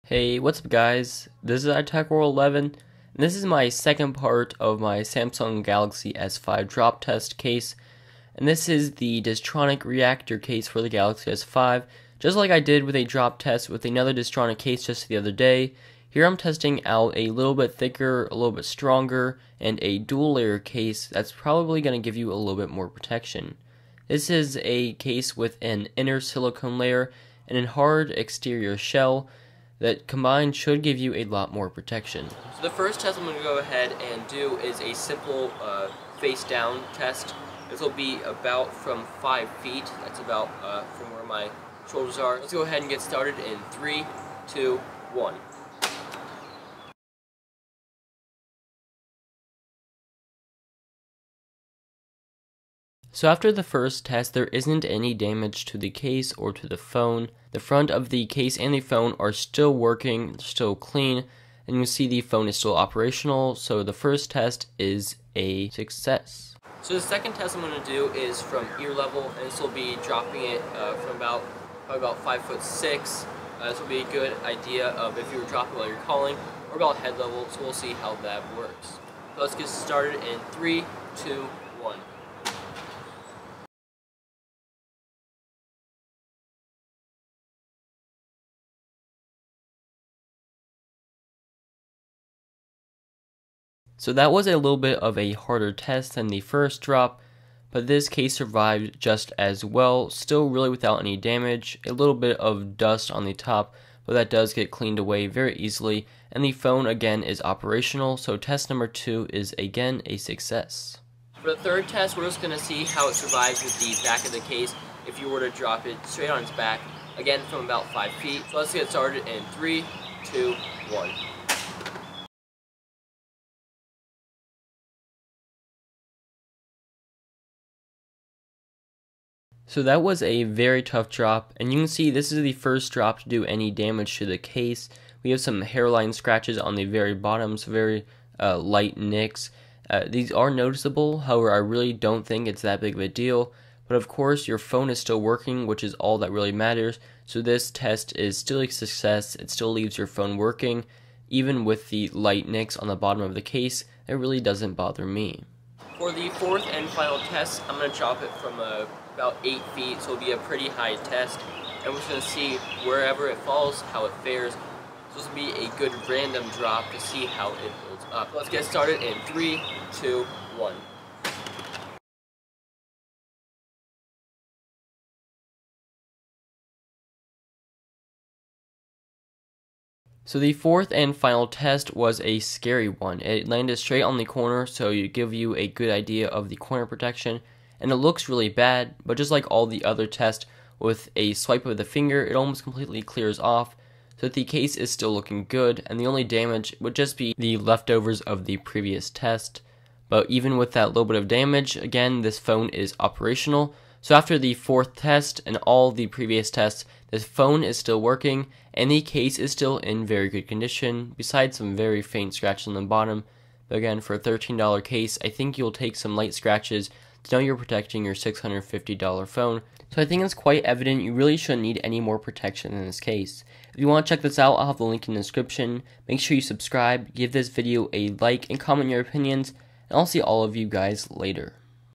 Hey, what's up guys? This is iTechWorld11, and this is my second part of my Samsung Galaxy S5 drop test case, and this is the Diztronic Reactor case for the Galaxy S5. Just like I did with a drop test with another Diztronic case just the other day, here I'm testing out a little bit thicker, a little bit stronger, and a dual layer case that's probably going to give you a little bit more protection. This is a case with an inner silicone layer and a hard exterior shell that combined should give you a lot more protection. So the first test I'm going to go ahead and do is a simple face down test. This will be about from 5 feet. That's about from where my shoulders are. Let's go ahead and get started in 3, 2, 1. So after the first test, there isn't any damage to the case or to the phone. The front of the case and the phone are still working, still clean, and you can see the phone is still operational, so the first test is a success. So the second test I'm going to do is from ear level, and this will be dropping it from probably about 5'6". This will be a good idea of if you were dropping while you're calling, or about head level, so we'll see how that works. So let's get started in 3, 2, 1. So that was a little bit of a harder test than the first drop, but this case survived just as well, still really without any damage, a little bit of dust on the top, but that does get cleaned away very easily, and the phone again is operational, so test number 2 is again a success. For the third test, we're just going to see how it survives with the back of the case if you were to drop it straight on its back, again from about 5 feet. So let's get started in 3, 2, 1. So that was a very tough drop, and you can see this is the first drop to do any damage to the case. We have some hairline scratches on the very bottom, so very light nicks. These are noticeable, however I really don't think it's that big of a deal, but of course your phone is still working, which is all that really matters, so this test is still a success. It still leaves your phone working, even with the light nicks on the bottom of the case. It really doesn't bother me. For the fourth and final test, I'm going to drop it from about 8 feet, so it'll be a pretty high test, and we're just going to see wherever it falls, how it fares. So this will be a good random drop to see how it holds up. Let's get started in 3, 2, 1. So the fourth and final test was a scary one. It landed straight on the corner, so it give you a good idea of the corner protection, and it looks really bad, but just like all the other tests, with a swipe of the finger it almost completely clears off, so that the case is still looking good, and the only damage would just be the leftovers of the previous test. But even with that little bit of damage, again, this phone is operational. So after the fourth test and all the previous tests, this phone is still working, and the case is still in very good condition, besides some very faint scratches on the bottom. But again, for a $13 case, I think you'll take some light scratches to know you're protecting your $650 phone. So I think it's quite evident you really shouldn't need any more protection in this case. If you want to check this out, I'll have the link in the description. Make sure you subscribe, give this video a like, and comment your opinions, and I'll see all of you guys later.